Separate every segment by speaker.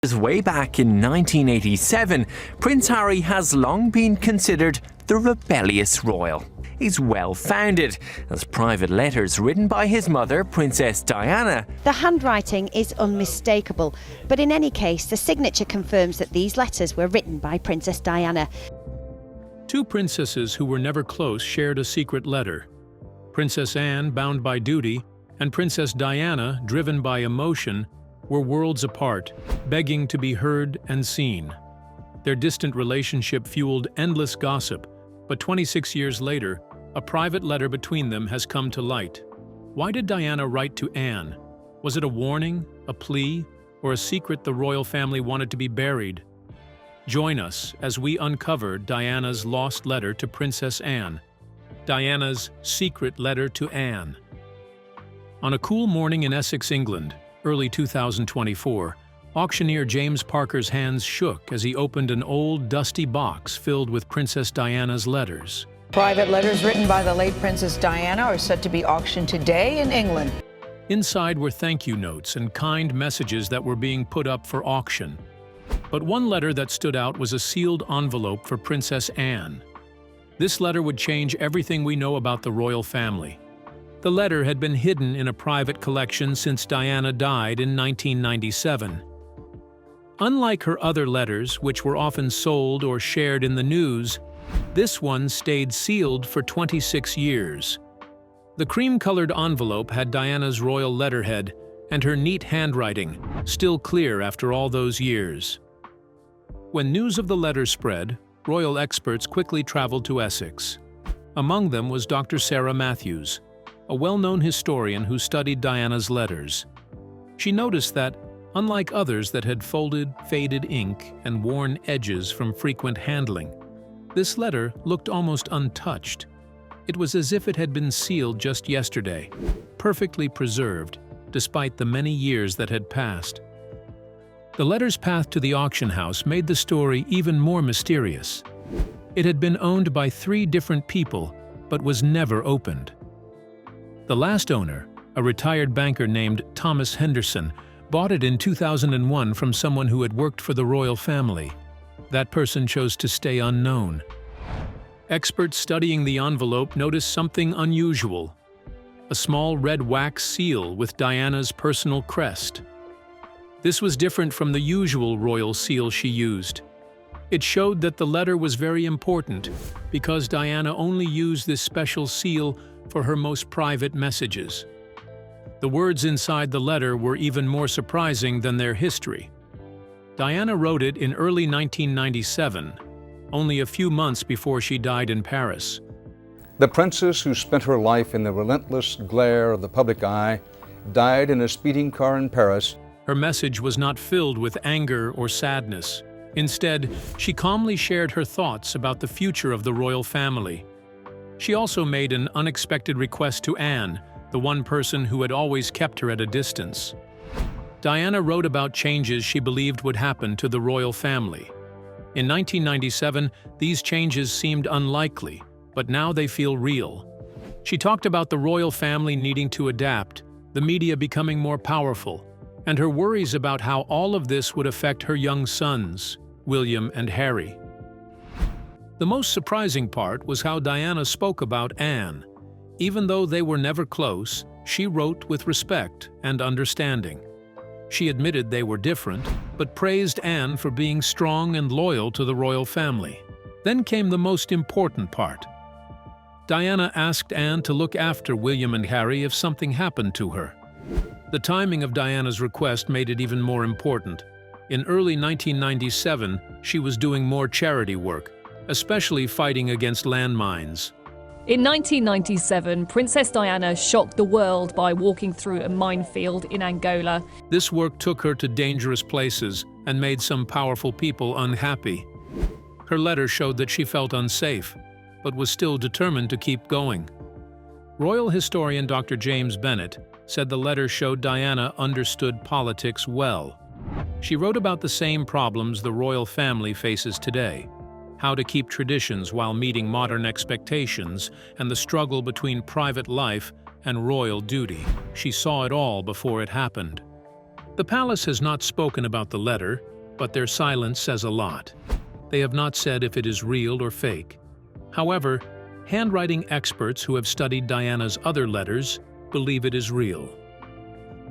Speaker 1: Way back in 1987, Prince Harry has long been considered the rebellious royal. He's well-founded, as private letters written by his mother, Princess Diana.
Speaker 2: The handwriting is unmistakable, but in any case, the signature confirms that these letters were written by Princess Diana.
Speaker 3: Two princesses who were never close shared a secret letter. Princess Anne, bound by duty, and Princess Diana, driven by emotion, were worlds apart, begging to be heard and seen. Their distant relationship fueled endless gossip, but 26 years later, a private letter between them has come to light. Why did Diana write to Anne? Was it a warning, a plea, or a secret the royal family wanted to be buried? Join us as we uncover Diana's lost letter to Princess Anne. Diana's secret letter to Anne. On a cool morning in Essex, England, early 2024, auctioneer James Parker's hands shook as he opened an old, dusty box filled with Princess Diana's letters.
Speaker 4: Private letters written by the late Princess Diana are set to be auctioned today in England.
Speaker 3: Inside were thank you notes and kind messages that were being put up for auction. But one letter that stood out was a sealed envelope for Princess Anne. This letter would change everything we know about the royal family. The letter had been hidden in a private collection since Diana died in 1997. Unlike her other letters, which were often sold or shared in the news, this one stayed sealed for 26 years. The cream-colored envelope had Diana's royal letterhead and her neat handwriting, still clear after all those years. When news of the letter spread, royal experts quickly traveled to Essex. Among them was Dr. Sarah Matthews, a well-known historian who studied Diana's letters. She noticed that, unlike others that had folded, faded ink and worn edges from frequent handling, this letter looked almost untouched. It was as if it had been sealed just yesterday, perfectly preserved, despite the many years that had passed. The letter's path to the auction house made the story even more mysterious. It had been owned by 3 different people, but was never opened. The last owner, a retired banker named Thomas Henderson, bought it in 2001 from someone who had worked for the royal family. That person chose to stay unknown. Experts studying the envelope noticed something unusual: a small red wax seal with Diana's personal crest. This was different from the usual royal seal she used. It showed that the letter was very important because Diana only used this special seal for her most private messages. The words inside the letter were even more surprising than their history. Diana wrote it in early 1997, only a few months before she died in Paris.
Speaker 5: The princess who spent her life in the relentless glare of the public eye died in a speeding car in Paris.
Speaker 3: Her message was not filled with anger or sadness. Instead, she calmly shared her thoughts about the future of the royal family. She also made an unexpected request to Anne, the one person who had always kept her at a distance. Diana wrote about changes she believed would happen to the royal family. In 1997, these changes seemed unlikely, but now they feel real. She talked about the royal family needing to adapt, the media becoming more powerful, and her worries about how all of this would affect her young sons, William and Harry. The most surprising part was how Diana spoke about Anne. Even though they were never close, she wrote with respect and understanding. She admitted they were different, but praised Anne for being strong and loyal to the royal family. Then came the most important part. Diana asked Anne to look after William and Harry if something happened to her. The timing of Diana's request made it even more important. In early 1997, she was doing more charity work, especially fighting against landmines.
Speaker 6: In 1997, Princess Diana shocked the world by walking through a minefield in Angola.
Speaker 3: This work took her to dangerous places and made some powerful people unhappy. Her letter showed that she felt unsafe, but was still determined to keep going. Royal historian Dr. James Bennett said the letter showed Diana understood politics well. She wrote about the same problems the royal family faces today: how to keep traditions while meeting modern expectations, and the struggle between private life and royal duty. She saw it all before it happened. The palace has not spoken about the letter, but their silence says a lot. They have not said if it is real or fake. However, handwriting experts who have studied Diana's other letters believe it is real.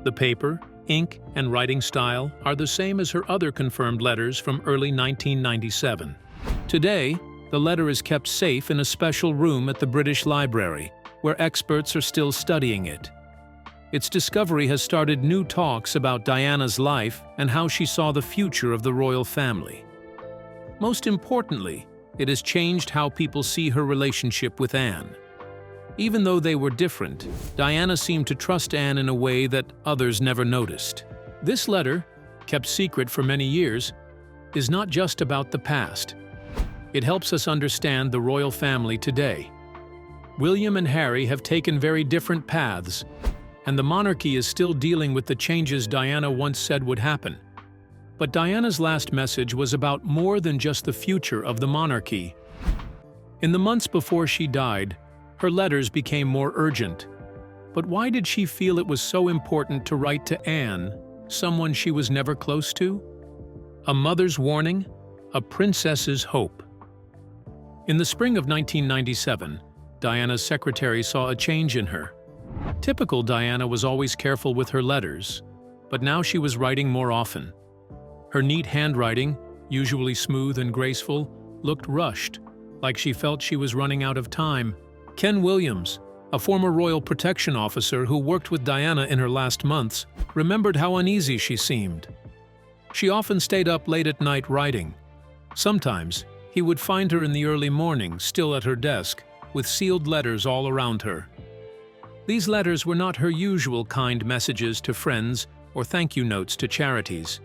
Speaker 3: The paper, ink, and writing style are the same as her other confirmed letters from early 1997. Today, the letter is kept safe in a special room at the British Library, where experts are still studying it. Its discovery has started new talks about Diana's life and how she saw the future of the royal family. Most importantly, it has changed how people see her relationship with Anne. Even though they were different, Diana seemed to trust Anne in a way that others never noticed. This letter, kept secret for many years, is not just about the past. It helps us understand the royal family today. William and Harry have taken very different paths, and the monarchy is still dealing with the changes Diana once said would happen. But Diana's last message was about more than just the future of the monarchy. In the months before she died, her letters became more urgent. But why did she feel it was so important to write to Anne, someone she was never close to? A mother's warning, a princess's hope. In the spring of 1997, Diana's secretary saw a change in her. Typical Diana was always careful with her letters, but now she was writing more often. Her neat handwriting, usually smooth and graceful, looked rushed, like she felt she was running out of time. Ken Williams, a former royal protection officer who worked with Diana in her last months, remembered how uneasy she seemed. She often stayed up late at night writing. Sometimes, he would find her in the early morning, still at her desk, with sealed letters all around her. These letters were not her usual kind messages to friends or thank you notes to charities.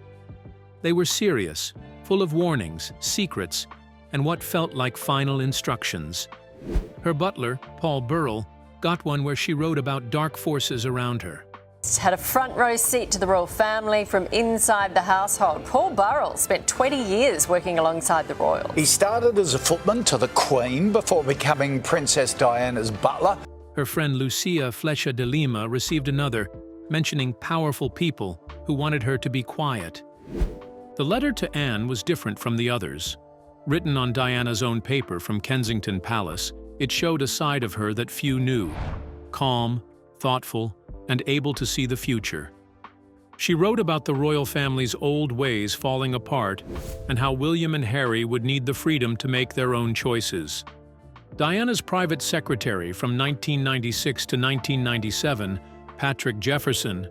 Speaker 3: They were serious, full of warnings, secrets, and what felt like final instructions. Her butler, Paul Burrell, got one where she wrote about dark forces around her.
Speaker 7: Had a front row seat to the royal family from inside the household. Paul Burrell spent 20 years working alongside the royals.
Speaker 8: He started as a footman to the Queen before becoming Princess Diana's butler.
Speaker 3: Her friend Lucia Flecha de Lima received another, mentioning powerful people who wanted her to be quiet. The letter to Anne was different from the others. Written on Diana's own paper from Kensington Palace, it showed a side of her that few knew: calm, thoughtful, and able to see the future. She wrote about the royal family's old ways falling apart and how William and Harry would need the freedom to make their own choices. Diana's private secretary from 1996 to 1997, Patrick Jefferson,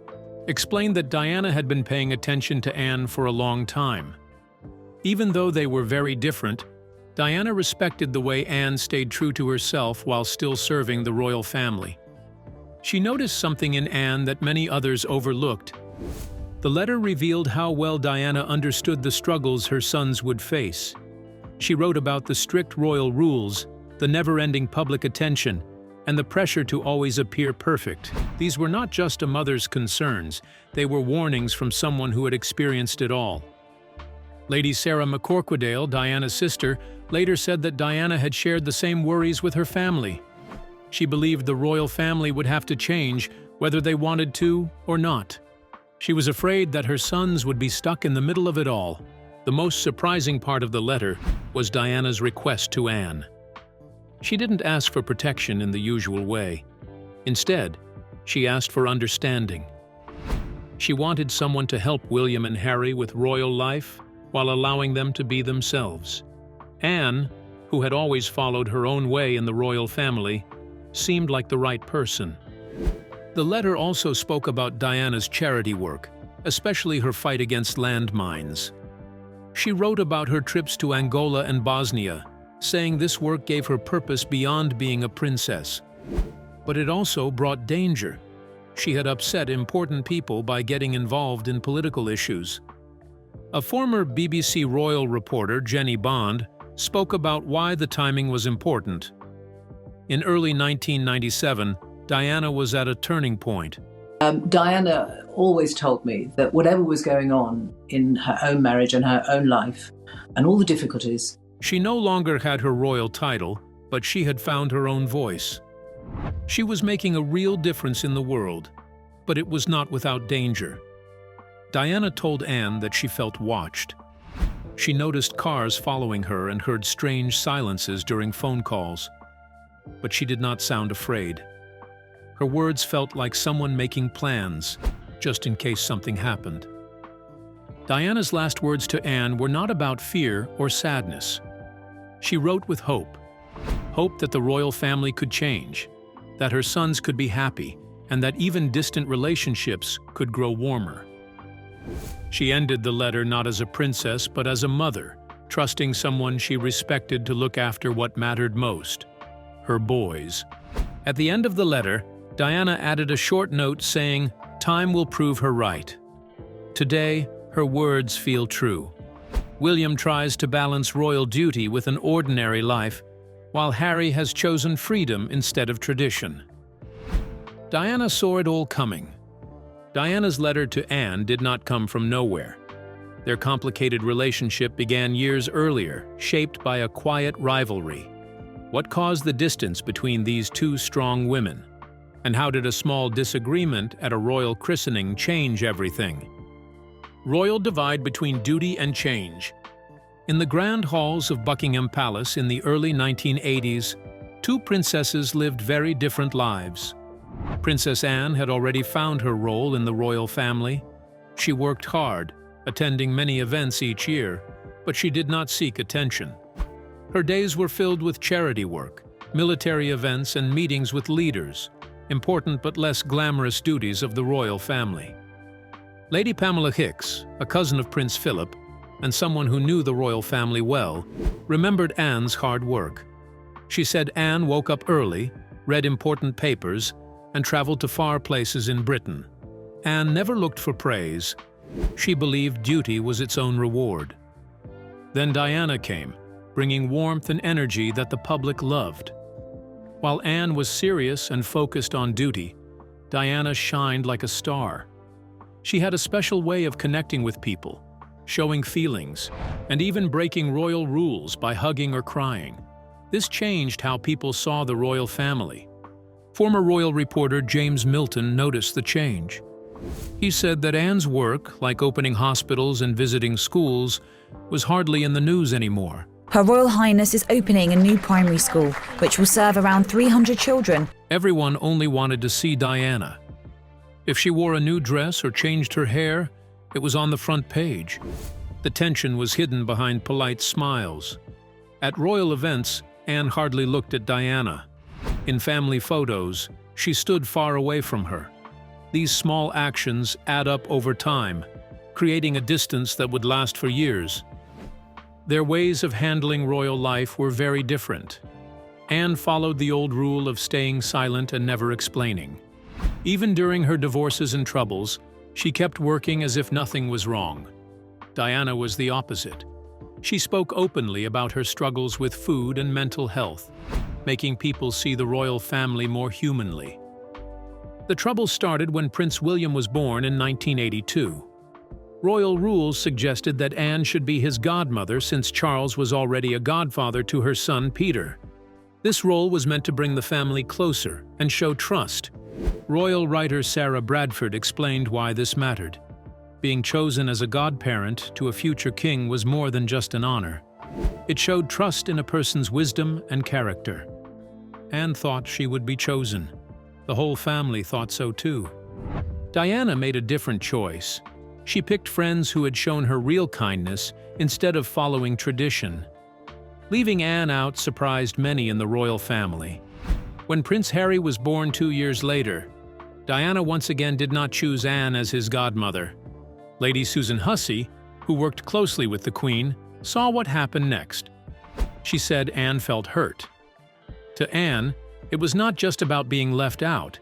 Speaker 3: explained that Diana had been paying attention to Anne for a long time. Even though they were very different, Diana respected the way Anne stayed true to herself while still serving the royal family. She noticed something in Anne that many others overlooked. The letter revealed how well Diana understood the struggles her sons would face. She wrote about the strict royal rules, the never-ending public attention, and the pressure to always appear perfect. These were not just a mother's concerns, they were warnings from someone who had experienced it all. Lady Sarah McCorquodale, Diana's sister, later said that Diana had shared the same worries with her family. She believed the royal family would have to change, whether they wanted to or not. She was afraid that her sons would be stuck in the middle of it all. The most surprising part of the letter was Diana's request to Anne. She didn't ask for protection in the usual way. Instead, she asked for understanding. She wanted someone to help William and Harry with royal life while allowing them to be themselves. Anne, who had always followed her own way in the royal family, seemed like the right person. The letter also spoke about Diana's charity work, especially her fight against landmines. She wrote about her trips to Angola and Bosnia, saying this work gave her purpose beyond being a princess. But it also brought danger. She had upset important people by getting involved in political issues. A former BBC royal reporter, Jenny Bond, spoke about why the timing was important. In early 1997, Diana was at a turning point.
Speaker 9: Diana always told me that whatever was going on in her own marriage and her own life, and all the difficulties,
Speaker 3: she no longer had her royal title, but she had found her own voice. She was making a real difference in the world, but it was not without danger. Diana told Anne that she felt watched. She noticed cars following her and heard strange silences during phone calls. But she did not sound afraid. Her words felt like someone making plans, just in case something happened. Diana's last words to Anne were not about fear or sadness. She wrote with hope. Hope that the royal family could change, that her sons could be happy, and that even distant relationships could grow warmer. She ended the letter not as a princess, but as a mother, trusting someone she respected to look after what mattered most, her boys. At the end of the letter, Diana added a short note saying, "Time will prove her right." Today, her words feel true. William tries to balance royal duty with an ordinary life, while Harry has chosen freedom instead of tradition. Diana saw it all coming. Diana's letter to Anne did not come from nowhere. Their complicated relationship began years earlier, shaped by a quiet rivalry. What caused the distance between these two strong women? And how did a small disagreement at a royal christening change everything? Royal divide between duty and change. In the grand halls of Buckingham Palace in the early 1980s, two princesses lived very different lives. Princess Anne had already found her role in the royal family. She worked hard, attending many events each year, but she did not seek attention. Her days were filled with charity work, military events, and meetings with leaders, important but less glamorous duties of the royal family. Lady Pamela Hicks, a cousin of Prince Philip, and someone who knew the royal family well, remembered Anne's hard work. She said Anne woke up early, read important papers, and traveled to far places in Britain. Anne never looked for praise. She believed duty was its own reward. Then Diana came, bringing warmth and energy that the public loved. While Anne was serious and focused on duty, Diana shined like a star. She had a special way of connecting with people, showing feelings, and even breaking royal rules by hugging or crying. This changed how people saw the royal family. Former royal reporter James Milton noticed the change. He said that Anne's work, like opening hospitals and visiting schools, was hardly in the news anymore.
Speaker 10: Her Royal Highness is opening a new primary school, which will serve around 300 children.
Speaker 3: Everyone only wanted to see Diana. If she wore a new dress or changed her hair, it was on the front page. The tension was hidden behind polite smiles. At royal events, Anne hardly looked at Diana. In family photos, she stood far away from her. These small actions add up over time, creating a distance that would last for years. Their ways of handling royal life were very different. Anne followed the old rule of staying silent and never explaining. Even during her divorces and troubles, she kept working as if nothing was wrong. Diana was the opposite. She spoke openly about her struggles with food and mental health, making people see the royal family more humanly. The trouble started when Prince William was born in 1982. Royal rules suggested that Anne should be his godmother since Charles was already a godfather to her son Peter. This role was meant to bring the family closer and show trust. Royal writer Sarah Bradford explained why this mattered. Being chosen as a godparent to a future king was more than just an honor. It showed trust in a person's wisdom and character. Anne thought she would be chosen. The whole family thought so too. Diana made a different choice. She picked friends who had shown her real kindness instead of following tradition. Leaving Anne out surprised many in the royal family. When Prince Harry was born 2 years later, Diana once again did not choose Anne as his godmother. Lady Susan Hussey, who worked closely with the Queen, saw what happened next. She said Anne felt hurt. To Anne, it was not just about being left out.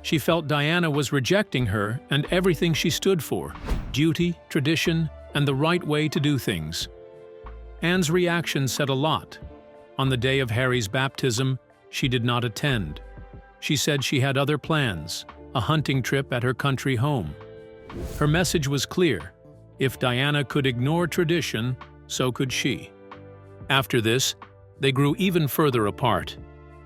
Speaker 3: She felt Diana was rejecting her and everything she stood for: duty, tradition, and the right way to do things. Anne's reaction said a lot. On the day of Harry's baptism, she did not attend. She said she had other plans, a hunting trip at her country home. Her message was clear: if Diana could ignore tradition, so could she. After this, they grew even further apart.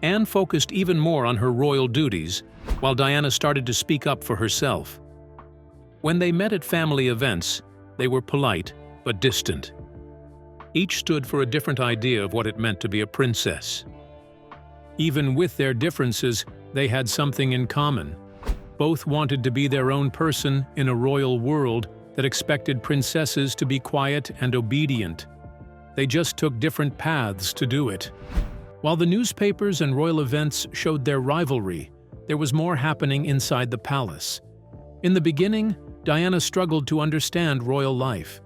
Speaker 3: Anne focused even more on her royal duties, while Diana started to speak up for herself. When they met at family events, they were polite but distant. Each stood for a different idea of what it meant to be a princess. Even with their differences, they had something in common. Both wanted to be their own person in a royal world that expected princesses to be quiet and obedient. They just took different paths to do it. While the newspapers and royal events showed their rivalry, there was more happening inside the palace. In the beginning, Diana struggled to understand royal life.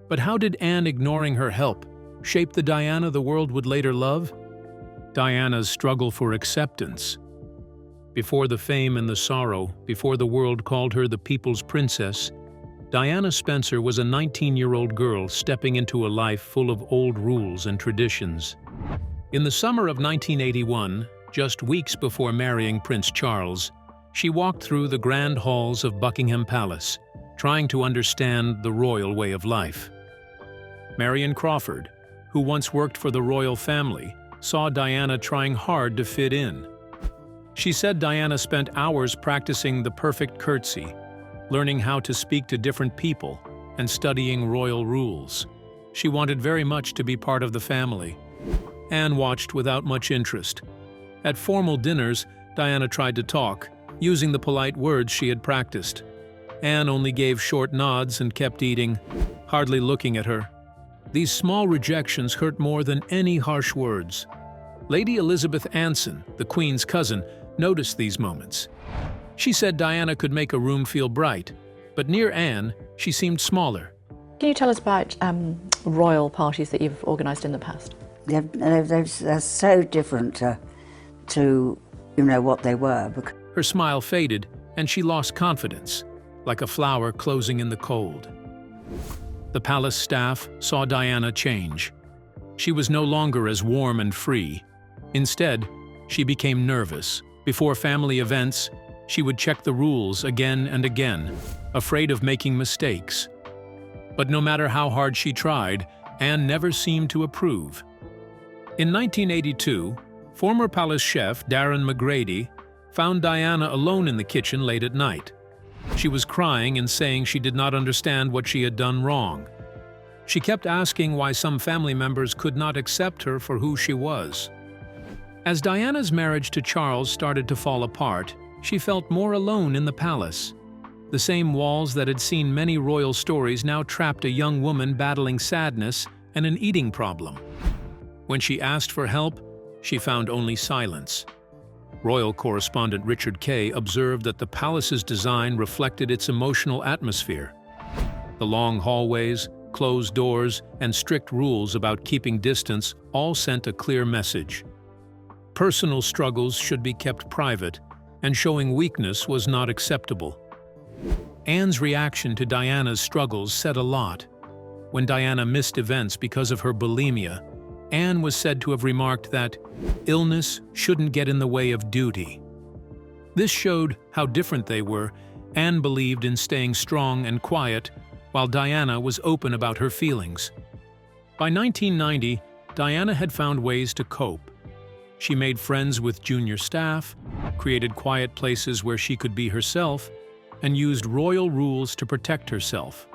Speaker 3: But how did Anne ignoring her help shape the Diana the world would later love? Diana's struggle for acceptance. Before the fame and the sorrow, before the world called her the people's princess, Diana Spencer was a 19-year-old girl stepping into a life full of old rules and traditions. In the summer of 1981, just weeks before marrying Prince Charles, she walked through the grand halls of Buckingham Palace, trying to understand the royal way of life. Marion Crawford, who once worked for the royal family, saw Diana trying hard to fit in. She said Diana spent hours practicing the perfect curtsy, learning how to speak to different people, and studying royal rules. She wanted very much to be part of the family. Anne watched without much interest. At formal dinners, Diana tried to talk, using the polite words she had practiced. Anne only gave short nods and kept eating, hardly looking at her. These small rejections hurt more than any harsh words. Lady Elizabeth Anson, the Queen's cousin, noticed these moments. She said Diana could make a room feel bright, but near Anne, she seemed smaller.
Speaker 11: Can you tell us about royal parties that you've organised in the past?
Speaker 12: They're so different to what they were.
Speaker 3: Her smile faded, and she lost confidence, like a flower closing in the cold. The palace staff saw Diana change. She was no longer as warm and free. Instead, she became nervous. Before family events, she would check the rules again and again, afraid of making mistakes. But no matter how hard she tried, Anne never seemed to approve. In 1982, former palace chef Darren McGrady found Diana alone in the kitchen late at night. She was crying and saying she did not understand what she had done wrong. She kept asking why some family members could not accept her for who she was. As Diana's marriage to Charles started to fall apart, she felt more alone in the palace. The same walls that had seen many royal stories now trapped a young woman battling sadness and an eating problem. When she asked for help, she found only silence. Royal correspondent Richard Kay observed that the palace's design reflected its emotional atmosphere. The long hallways, closed doors, and strict rules about keeping distance all sent a clear message. Personal struggles should be kept private, and showing weakness was not acceptable. Anne's reaction to Diana's struggles said a lot. When Diana missed events because of her bulimia, Anne was said to have remarked that illness shouldn't get in the way of duty. This showed how different they were. Anne believed in staying strong and quiet, while Diana was open about her feelings. By 1990, Diana had found ways to cope. She made friends with junior staff, created quiet places where she could be herself, and used royal rules to protect herself.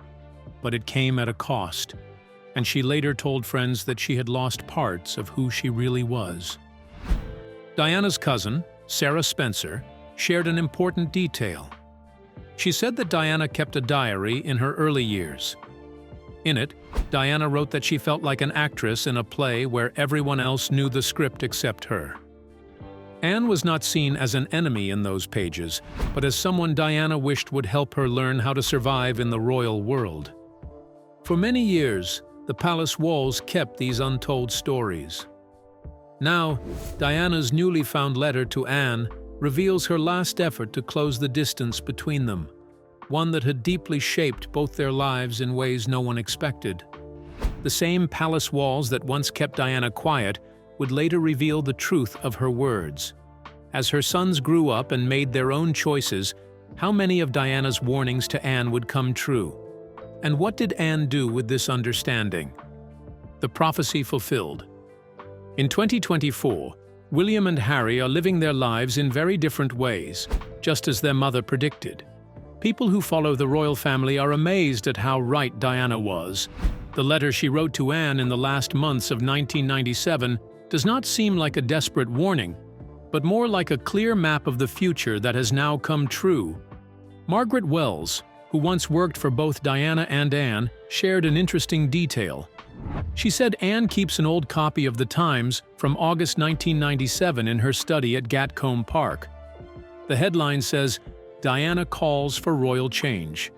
Speaker 3: But it came at a cost, and she later told friends that she had lost parts of who she really was. Diana's cousin, Sarah Spencer, shared an important detail. She said that Diana kept a diary in her early years. In it, Diana wrote that she felt like an actress in a play where everyone else knew the script except her. Anne was not seen as an enemy in those pages, but as someone Diana wished would help her learn how to survive in the royal world. For many years, the palace walls kept these untold stories. Now, Diana's newly found letter to Anne reveals her last effort to close the distance between them, one that had deeply shaped both their lives in ways no one expected. The same palace walls that once kept Diana quiet would later reveal the truth of her words. As her sons grew up and made their own choices, how many of Diana's warnings to Anne would come true? And what did Anne do with this understanding? The prophecy fulfilled. In 2024, William and Harry are living their lives in very different ways, just as their mother predicted. People who follow the royal family are amazed at how right Diana was. The letter she wrote to Anne in the last months of 1997 does not seem like a desperate warning, but more like a clear map of the future that has now come true. Margaret Wells, who once worked for both Diana and Anne, shared an interesting detail. She said Anne keeps an old copy of the Times from August 1997 in her study at Gatcombe Park. The headline says, "Diana calls for royal change."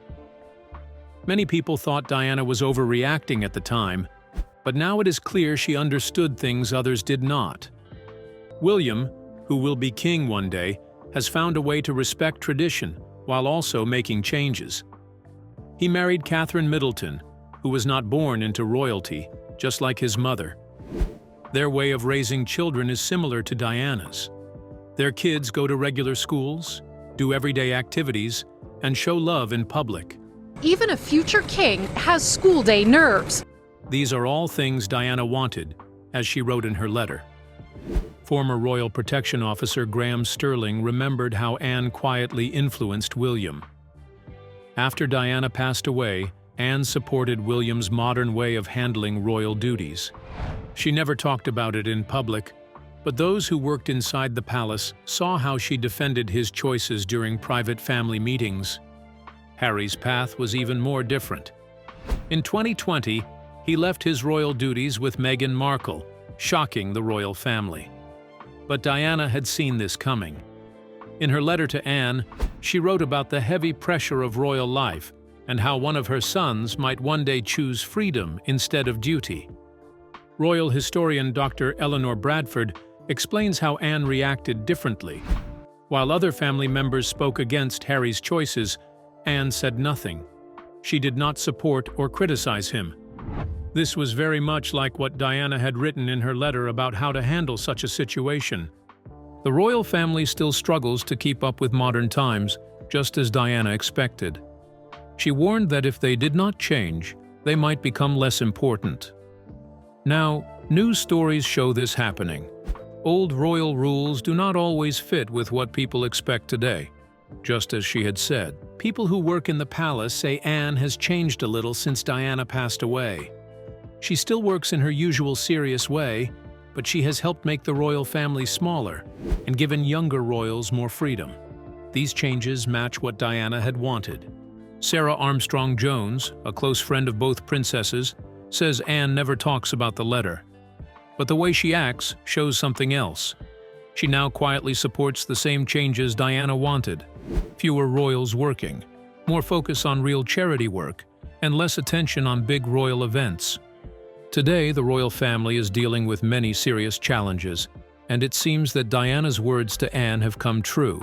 Speaker 3: Many people thought Diana was overreacting at the time, but now it is clear she understood things others did not. William, who will be king one day, has found a way to respect tradition while also making changes. He married Catherine Middleton, who was not born into royalty, just like his mother. Their way of raising children is similar to Diana's. Their kids go to regular schools, do everyday activities, and show love in public.
Speaker 13: Even a future king has school day nerves.
Speaker 3: These are all things Diana wanted, as she wrote in her letter. Former Royal Protection Officer Graham Sterling remembered how Anne quietly influenced William. After Diana passed away, Anne supported William's modern way of handling royal duties. She never talked about it in public, but those who worked inside the palace saw how she defended his choices during private family meetings. Harry's path was even more different. In 2020, he left his royal duties with Meghan Markle, shocking the royal family. But Diana had seen this coming. In her letter to Anne, she wrote about the heavy pressure of royal life and how one of her sons might one day choose freedom instead of duty. Royal historian Dr. Eleanor Bradford explains how Anne reacted differently. While other family members spoke against Harry's choices, Anne said nothing. She did not support or criticize him. This was very much like what Diana had written in her letter about how to handle such a situation. The royal family still struggles to keep up with modern times, just as Diana expected. She warned that if they did not change, they might become less important. Now, news stories show this happening. Old royal rules do not always fit with what people expect today. Just as she had said, people who work in the palace say Anne has changed a little since Diana passed away. She still works in her usual serious way, but she has helped make the royal family smaller and given younger royals more freedom. These changes match what Diana had wanted. Sarah Armstrong Jones, a close friend of both princesses, says Anne never talks about the letter. But the way she acts shows something else. She now quietly supports the same changes Diana wanted. Fewer royals working, more focus on real charity work, and less attention on big royal events. Today, the royal family is dealing with many serious challenges, and it seems that Diana's words to Anne have come true.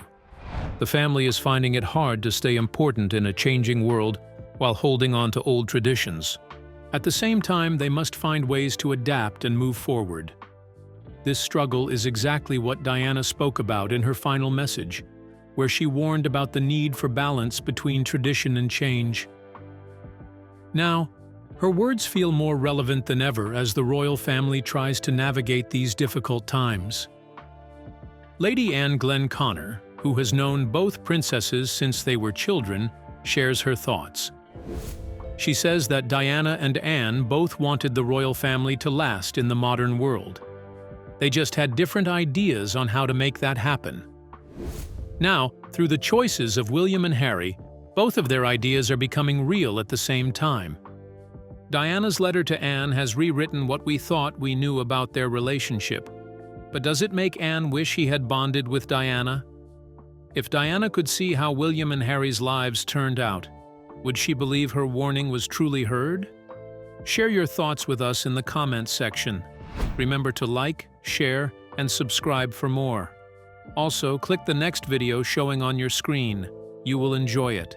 Speaker 3: The family is finding it hard to stay important in a changing world while holding on to old traditions. At the same time, they must find ways to adapt and move forward. This struggle is exactly what Diana spoke about in her final message, where she warned about the need for balance between tradition and change. Now, her words feel more relevant than ever as the royal family tries to navigate these difficult times. Lady Anne Glenconner, who has known both princesses since they were children, shares her thoughts. She says that Diana and Anne both wanted the royal family to last in the modern world. They just had different ideas on how to make that happen. Now, through the choices of William and Harry, both of their ideas are becoming real at the same time. Diana's letter to Anne has rewritten what we thought we knew about their relationship. But does it make Anne wish he had bonded with Diana? If Diana could see how William and Harry's lives turned out, would she believe her warning was truly heard? Share your thoughts with us in the comments section. Remember to like, share, and subscribe for more. Also, click the next video showing on your screen. You will enjoy it.